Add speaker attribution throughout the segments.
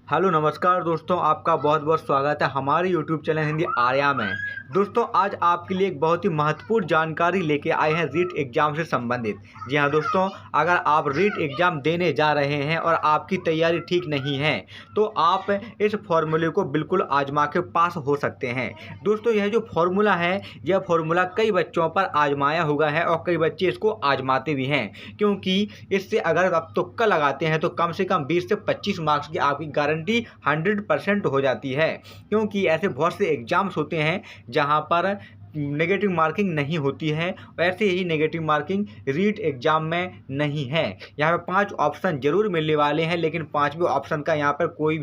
Speaker 1: Hello नमस्कार दोस्तों, आपका बहुत बहुत स्वागत है हमारे यूट्यूब चैनल हिंदी आर्या में। दोस्तों आज आपके लिए एक बहुत ही महत्वपूर्ण जानकारी लेके आए हैं रीट एग्ज़ाम से संबंधित। जी हाँ दोस्तों, अगर आप रीट एग्ज़ाम देने जा रहे हैं और आपकी तैयारी ठीक नहीं है तो आप इस फॉर्मूले को बिल्कुल आजमा के पास हो सकते हैं। दोस्तों यह जो फॉर्मूला है, यह फॉर्मूला कई बच्चों पर आजमाया हुआ है और कई बच्चे इसको आजमाते भी हैं, क्योंकि इससे अगर आप तुक्का लगाते हैं तो कम से कम 20 से 25 मार्क्स की आपकी गारंटी 100% हो जाती है। क्योंकि ऐसे बहुत से एग्जाम्स होते हैं जहां पर नेगेटिव मार्किंग नहीं होती है, वैसे ही नेगेटिव मार्किंग रीट एग्जाम में नहीं है। यहाँ पे 5 ऑप्शन जरूर मिलने वाले हैं, लेकिन 5वें ऑप्शन का यहाँ पर कोई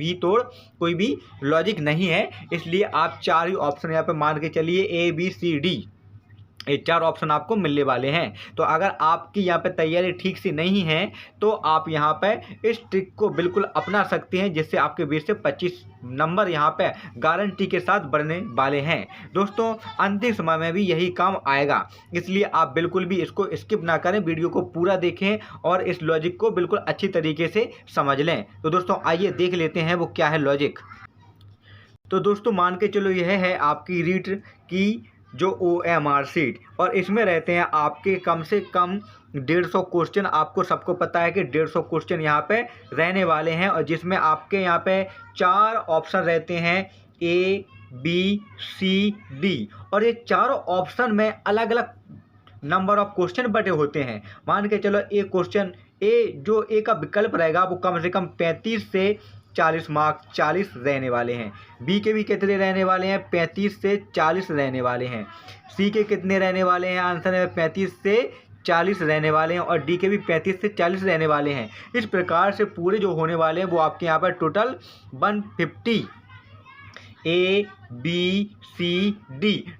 Speaker 1: भी लॉजिक नहीं है, इसलिए आप 4 ही ऑप्शन यहाँ पे मान के चलिए ABCD, ये 4 ऑप्शन आपको मिलने वाले हैं। तो अगर आपकी यहाँ पे तैयारी ठीक से नहीं है तो आप यहाँ पे इस ट्रिक को बिल्कुल अपना सकते हैं, जिससे आपके 20 से 25 नंबर यहाँ पे गारंटी के साथ बढ़ने वाले हैं। दोस्तों अंतिम समय में भी यही काम आएगा, इसलिए आप बिल्कुल भी इसको स्किप ना करें, वीडियो को पूरा देखें और इस लॉजिक को बिल्कुल अच्छी तरीके से समझ लें। तो दोस्तों आइए देख लेते हैं वो क्या है लॉजिक। तो दोस्तों मान के चलो यह है आपकी रीट की जो OMR सीट, और इसमें रहते हैं आपके कम से कम 150 क्वेश्चन। आपको सबको पता है कि 150 क्वेश्चन यहाँ पे रहने वाले हैं, और जिसमें आपके यहाँ पे 4 ऑप्शन रहते हैं ABCD, और ये चारों ऑप्शन में अलग अलग नंबर ऑफ क्वेश्चन बटे होते हैं। मान के चलो ए क्वेश्चन जो ए का विकल्प रहेगा वो कम से कम 35 से 40 मार्क्स 40 रहने वाले हैं। बी के भी कितने रहने वाले हैं? 35 से 40 रहने वाले हैं। सी के कितने रहने वाले हैं? आंसर में 35 से 40 रहने वाले हैं, और डी के भी 35 से 40 रहने वाले हैं। इस प्रकार से पूरे जो होने वाले हैं वो आपके यहाँ पर टोटल 150 ABCD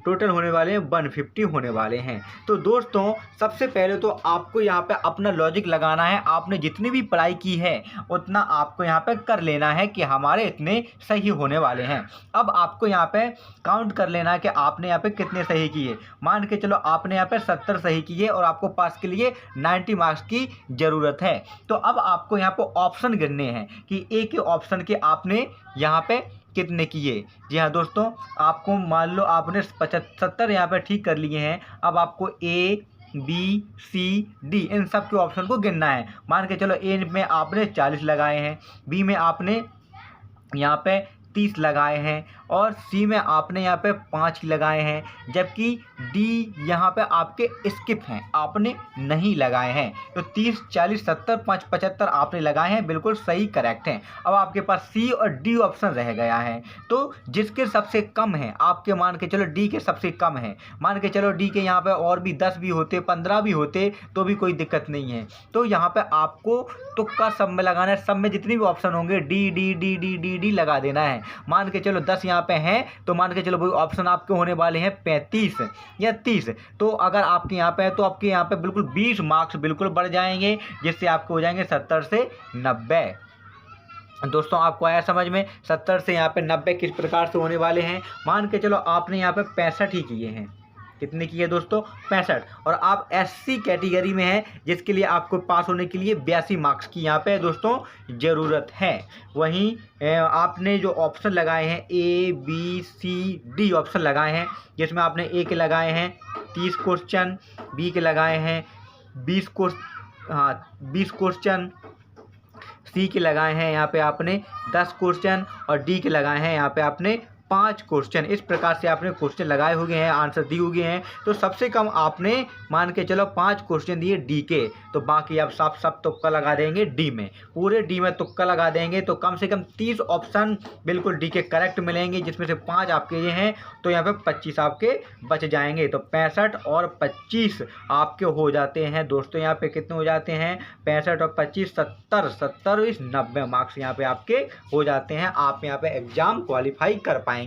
Speaker 1: टोटल होने वाले हैं, 150 होने वाले हैं। तो दोस्तों सबसे पहले तो आपको यहाँ पे अपना लॉजिक लगाना है। आपने जितनी भी पढ़ाई की है उतना आपको यहाँ पे कर लेना है कि हमारे इतने सही होने वाले हैं। अब आपको यहाँ पे काउंट कर लेना है कि आपने यहाँ पे कितने सही किए। मान के चलो आपने यहाँ पे 70 सही किए और आपको पास के लिए 90 मार्क्स की ज़रूरत है। तो अब आपको यहाँ पे ऑप्शन गिनने हैं कि ए के ऑप्शन के आपने यहाँ पे कितने किए। जी हाँ दोस्तों, आपको मान लो आपने 70 यहाँ पे ठीक कर लिए हैं। अब आपको ABCD इन सब के ऑप्शन को गिनना है। मान के चलो ए में आपने 40 लगाए हैं, बी में आपने यहाँ पे 30 लगाए हैं, और सी में आपने यहाँ पे 5 लगाए हैं, जबकि डी यहाँ पे आपके स्किप हैं, आपने नहीं लगाए हैं। तो 30, 40, 70, 5, 75 आपने लगाए हैं, बिल्कुल सही करेक्ट हैं। अब आपके पास सी और डी ऑप्शन रह गया है, तो जिसके सबसे कम है आपके, मान के चलो डी के सबसे कम है, मान के चलो डी के यहाँ पे और भी 10 भी होते, 15 भी होते तो भी कोई दिक्कत नहीं है। तो यहाँ पे आपको तुक्का सब में लगाना है, सब में जितनी भी ऑप्शन होंगे D D D D D D लगा देना है। मान के चलो 10 यहाँ पे हैं, तो मान के चलो वही ऑप्शन आपके होने वाले हैं 35 या 30। तो अगर आपके यहाँ पे है तो आपके यहाँ पे बिल्कुल 20 मार्क्स बिल्कुल बढ़ जाएंगे, जिससे आपके हो जाएंगे 70 से 90। दोस्तों आपको आया समझ में? 70 से यहाँ पे 90 किस प्रकार से होने वाले हैं। मान के चलो आपने यहाँ पे 65 ही किए हैं। कितने किए दोस्तों? 65। और आप SC कैटेगरी में हैं, जिसके लिए आपको पास होने के लिए 82 मार्क्स की यहाँ पे दोस्तों ज़रूरत है। वहीं आपने जो ऑप्शन लगाए हैं ABCD ऑप्शन लगाए हैं, जिसमें आपने ए के लगाए हैं 30 क्वेश्चन, बी के लगाए हैं 20 क्वेश्चन, सी के लगाए हैं यहाँ पे आपने 10 क्वेश्चन, और डी के लगाए हैं यहाँ पे आपने 5 क्वेश्चन। इस प्रकार से आपने क्वेश्चन लगाए हुए हैं, आंसर दिए हुए हैं। तो सबसे कम आपने मान के चलो 5 क्वेश्चन दिए डी के, तो बाकी आप सब तुक्का लगा देंगे डी में, पूरे डी में तुक्का लगा देंगे, तो कम से कम 30 ऑप्शन बिल्कुल डी के करेक्ट मिलेंगे, जिसमें से 5 आपके ये हैं, तो यहाँ पे 25 आपके बच जाएंगे। तो 65 और 25 आपके हो जाते हैं दोस्तों। यहाँ पे कितने हो जाते हैं? 65 और 25 70, 70 90 मार्क्स यहाँ पे आपके हो जाते हैं। आप यहाँ पे एग्जाम क्वालिफाई कर पाएंगे।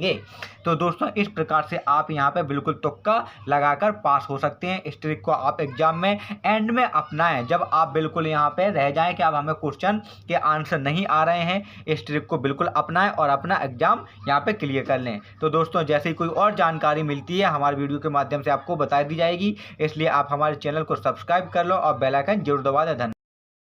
Speaker 1: तो दोस्तों इस प्रकार से आप यहाँ पे बिल्कुल तुक्का लगाकर पास हो सकते हैं। इस ट्रिक को आप एग्जाम में एंड में अपनाएं, जब आप बिल्कुल यहाँ पे रह जाएं कि अब हमें क्वेश्चन के आंसर नहीं आ रहे हैं। इस ट्रिक को बिल्कुल अपनाएं और अपना एग्जाम यहाँ पे क्लियर कर लें। तो दोस्तों जैसे ही कोई और जानकारी मिलती है हमारे वीडियो के माध्यम से आपको बता दी जाएगी, इसलिए आप हमारे चैनल को सब्सक्राइब कर लो और बेल आइकन जरूर दबा दें। धन्यवाद।